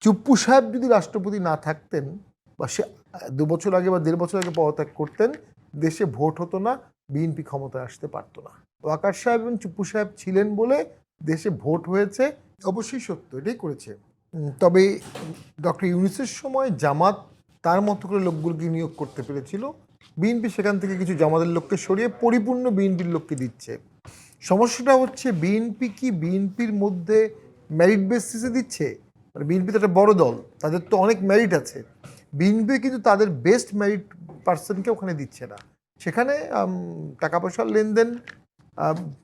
চুপ্পু সাহেব যদি রাষ্ট্রপতি না থাকতেন বা সে 2 বছর আগে বা 1.5 বছর আগে পদত্যাগ করতেন, দেশে ভোট হতো না, বিএনপি ক্ষমতায় আসতে পারতো না। ওয়াকার সাহেব এবং চুপ্পু সাহেব ছিলেন বলে দেশে ভোট হয়েছে, অবশ্যই সত্য, এটাই করেছে। তবে ডক্টর ইউনূসের সময় জামাত তার মতো করে লোকগুলোকে নিয়োগ করতে পেরেছিল, বিএনপি সেখান থেকে কিছু জামাতের লোককে সরিয়ে পরিপূর্ণ বিএনপির লোককে দিচ্ছে। সমস্যাটা হচ্ছে বিএনপি কি বিএনপির মধ্যে মেরিট বেসিসে দিচ্ছে? মানে বিএনপি তো একটা বড় দল, তাদের তো অনেক মেরিট আছে, বিএনপি কিন্তু তাদের বেস্ট মেরিট পার্সনকে ওখানে দিচ্ছে না। সেখানে টাকা পয়সার লেনদেন,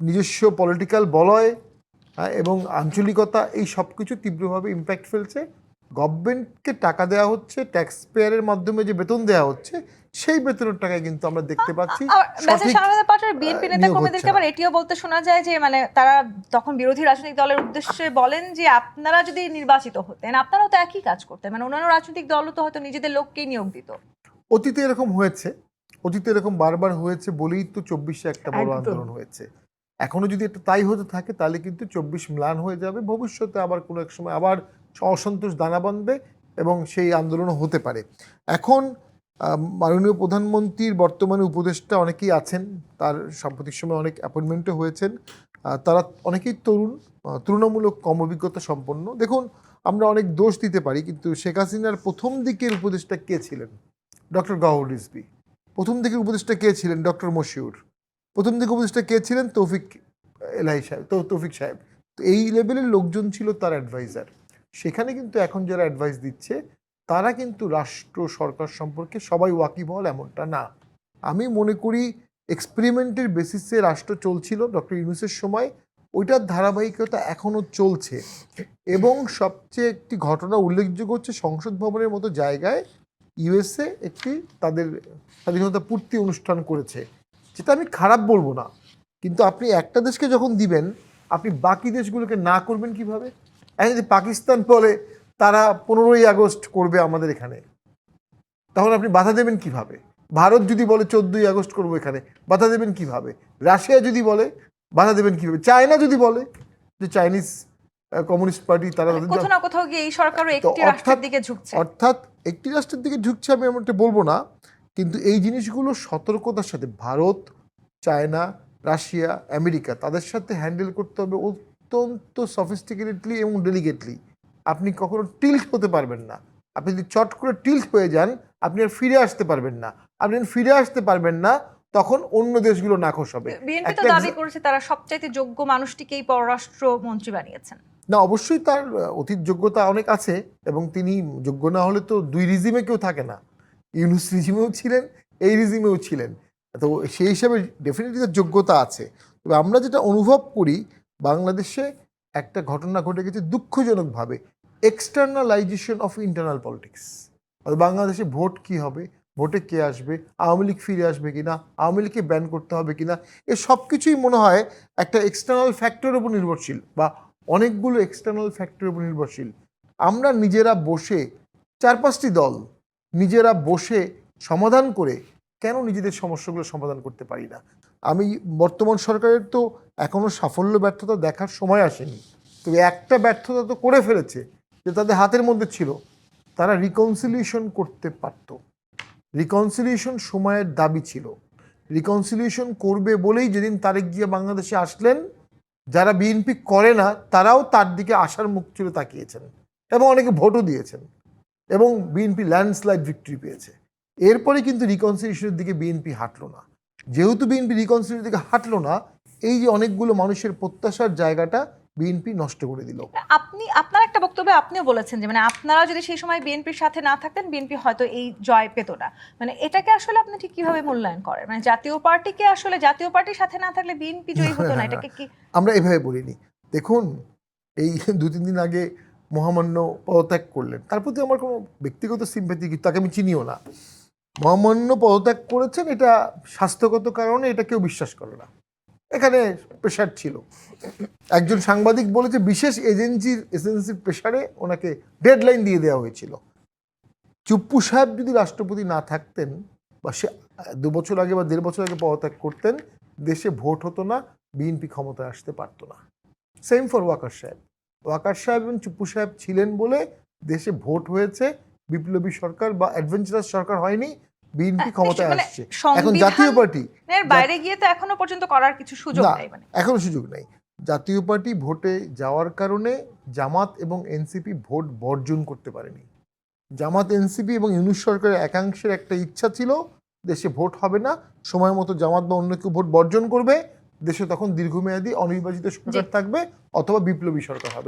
নিজস্ব পলিটিক্যাল বলয় এবং আঞ্চলিকতা, এই সব কিছু তীব্রভাবে ইম্প্যাক্ট ফেলছে। গভর্নমেন্টকে টাকা দেওয়া হচ্ছে, ট্যাক্স পেয়ারের মাধ্যমে যে বেতন দেওয়া হচ্ছে, সেই বেতনের টাকায় কিন্তু আমরা দেখতে পাচ্ছি বিএনপি নেতা কর্মীদেরকে আবার এটিও বলতে শোনা যায় যে মানে তারা তখন বিরোধী রাজনৈতিক দলের উদ্দেশ্যে বলেন যে আপনারা যদি নির্বাচিত হতেন আপনারাও তো একই কাজ করতেন, মানে অন্যান্য রাজনৈতিক দলও তো হয়তো নিজেদের লোককেই নিয়োগ দিত। অতীতে এরকম হয়েছে, অতীতে এরকম বারবার হয়েছে বলেই তো 24-এ একটা বড় আন্দোলন হয়েছে। এখনো যদি এটা তাই হতে থাকে তাহলে কিন্তু 24 ম্লান হয়ে যাবে, ভবিষ্যতে আবার কোনো এক সময় আবার অসন্তোষ দানা বাঁধবে এবং সেই আন্দোলনও হতে পারে। এখন মাননীয় প্রধানমন্ত্রীর বর্তমানে উপদেষ্টা অনেকেই আছেন, তার সাম্প্রতিক সময় অনেক অ্যাপয়েন্টমেন্টও হয়েছেন, তারা অনেকেই তুলনামূলক কম অভিজ্ঞতা সম্পন্ন। দেখুন, আমরা অনেক দোষ দিতে পারি, কিন্তু শেখ হাসিনার প্রথম দিকের উপদেষ্টা কে ছিলেন? ডক্টর গওহর রিজভী। প্রথম দিকের উপদেষ্টা কে ছিলেন? ডক্টর মশিউর। প্রথম দিকে উপদেষ্টা কে ছিলেন? তৌফিক এলাহি সাহেব, তৌফিক সাহেব। তো এই লেভেলের লোকজন ছিল তার অ্যাডভাইজার। সেখানে কিন্তু এখন যারা অ্যাডভাইস দিচ্ছে তারা কিন্তু রাষ্ট্র সরকার সম্পর্কে সবাই ওয়াকিবহাল এমনটা না। আমি মনে করি এক্সপেরিমেন্টের বেসিসে রাষ্ট্র চলছিল ডক্টর ইউনূসের সময়, ওইটার ধারাবাহিকতা এখনও চলছে। এবং সবচেয়ে একটি ঘটনা উল্লেখযোগ্য হচ্ছে, সংসদ ভবনের মতো জায়গায় ইউএসএ একটি তাদের স্বাধীনতা পূর্তি অনুষ্ঠান করেছে, যেটা আমি খারাপ বলবো না, কিন্তু আপনি একটা দেশকে যখন দিবেন আপনি বাকি দেশগুলোকে না করবেন কিভাবে? এখন যদি পাকিস্তান বলে তারা 15ই আগস্ট করবে আমাদের এখানে, তখন আপনি বাধা দেবেন কিভাবে? ভারত যদি বলে 14ই আগস্ট করবো এখানে, বাধা দেবেন কিভাবে? রাশিয়া যদি বলে বাধা দেবেন কিভাবে? চায়না যদি বলে যে চাইনিজ কমিউনিস্ট পার্টি তারা কোথাও না কোথাও গিয়ে এই সরকারও একটি রাষ্ট্রের দিকে ঝুঁকছে। অর্থাৎ একটি রাষ্ট্রের দিকে ঝুঁকছে আমি এমনটা বলবো না, কিন্তু এই জিনিসগুলো সতর্কতার সাথে ভারত, চায়না, রাশিয়া, আমেরিকা তাদের সাথে হ্যান্ডেল করতে হবে অত্যন্ত সফিস্টিকেটেডলি এবং ডেলিকেটলি। আপনি কখনো টিল্ট হতে পারবেন না। আপনি যদি চট করে টিল্ট হয়ে যান আপনি আর ফিরে আসতে পারবেন না। আপনি ফিরে আসতে পারবেন না, তখন অন্য দেশগুলো নাখোশ হবে। বিএনপি তো দাবি করেছে তারা সবচাইতে যোগ্য মানুষটিকেই পররাষ্ট্র মন্ত্রী বানিয়েছেন। না, অবশ্যই তার অতীত যোগ্যতা অনেক আছে, এবং তিনি যোগ্য না হলে তো দুই রিজিমে কেউ থাকে না। ইউনূস রিজিমেও ছিলেন, এই রিজিমেও ছিলেন, তো সেই হিসাবে ডেফিনেটলি তার যোগ্যতা আছে। তবে আমরা যেটা অনুভব করি, বাংলাদেশে একটা ঘটনা ঘটে গেছে দুঃখজনকভাবে, এক্সটার্নালাইজেশন অফ ইন্টারনাল পলিটিক্স। বাংলাদেশে ভোট কি হবে, ভোটে কে আসবে, আওয়ামী লীগ ফিরে আসবে কিনা, আওয়ামী লীগকে ব্যান করতে হবে কিনা, এ সব কিছুই মনে হয় একটা এক্সটার্নাল ফ্যাক্টরের উপর নির্ভরশীল বা অনেকগুলো এক্সটার্নাল ফ্যাক্টরের উপর নির্ভরশীল। আমরা নিজেরা বসে 4-5টি দল নিজেরা বসে সমাধান করে কেন নিজেদের সমস্যাগুলো সমাধান করতে পারি না? আমি বর্তমান সরকারের তো এখনও সাফল্য ব্যর্থতা দেখার সময় আসেনি, তবে একটা ব্যর্থতা তো করে ফেলেছে, যে তাদের হাতের মধ্যে ছিল, তারা রিকনসিলিয়েশন করতে পারত। রিকনসিলিয়েশন সময়ের দাবি ছিল, রিকনসিলিয়েশন করবে বলেই যেদিন তারেক জিয়া বাংলাদেশে আসলেন, যারা বিএনপি করে না তারাও তার দিকে আসার মুখ চুলে তাকিয়েছেন এবং অনেকে ভোটও দিয়েছেন, এবং বিএনপি ল্যান্ডস্লাইড ভিক্টরি পেয়েছে। এরপরে কিন্তু রিকনসিলিয়েশনের দিকে বিএনপি হাঁটলো না। যেহেতু বিএনপি রিকনসিলিয়েশনের দিকে হাঁটলো না, এই যে অনেকগুলো মানুষের প্রত্যাশার জায়গাটা বিএনপি নষ্ট করে দিল। আপনার একটা বক্তব্যে আপনিও বলেছেন যে মানে আপনারা যদি সেই সময় বিএনপির সাথে না থাকতেন বিএনপি হয়তো এই জয় পেত না। মানে এটাকে আসলে আপনি ঠিক কিভাবে মূল্যায়ন করেন? মানে জাতীয় পার্টিকে আসলে জাতীয় পার্টির সাথে না থাকলে বিএনপি জয়ী হতো না, এটাকে কি আমরা এভাবে বলিনি। দেখুন, এই 2-3 দিন আগে মহামান্য পদত্যাগ করলেন, তার প্রতি আমার কোনো ব্যক্তিগত সিম্প্যাথি, তাকে আমি চিনিও না। মহামান্য পদত্যাগ করেছেন, এটা স্বাস্থ্যগত কারণে, এটা কেউ বিশ্বাস করে না। এখানে প্রেশার ছিল, একজন সাংবাদিক বলেছে বিশেষ এজেন্সির প্রেশারে ওনাকে ডেডলাইন দিয়ে দেওয়া হয়েছিল। চুপ্পু সাহেব যদি রাষ্ট্রপতি না থাকতেন বা সে 2 বছর আগে বা 1.5 বছর আগে পদত্যাগ করতেন, দেশে ভোট হতো না, বিএনপি ক্ষমতায় আসতে পারতো না। সেম ফর ওয়াকার সাহেব। ওয়াকার সাহেব এবং চুপ্পু সাহেব ছিলেন বলে দেশে ভোট হয়েছে, বিপ্লবী সরকার বা অ্যাডভেঞ্চারাস সরকার হয়নি, বিএনপি ক্ষমতায় মানে আসছে। এখন সংবিধানের জাতীয় পার্টি বাইরে গিয়ে তো এখনো পর্যন্ত করার কিছু সুযোগ না, নাই মানে। এখনো সুযোগ নেই। জাতীয় পার্টি ভোটে যাওয়ার কারণে জামাত এবং এনসিপি ভোট বর্জন করতে পারেনি। জামাত, এনসিপি এবং ইউনূস সরকারের একাংশের একটা ইচ্ছা ছিল দেশে ভোট হবে না, সময় মতো জামাত বা অন্য কেউ ভোট বর্জন করবে, দেশে তখন দীর্ঘমেয়াদী অনির্বাচিত সরকার থাকবে অথবা বিপ্লবী সরকার হবে।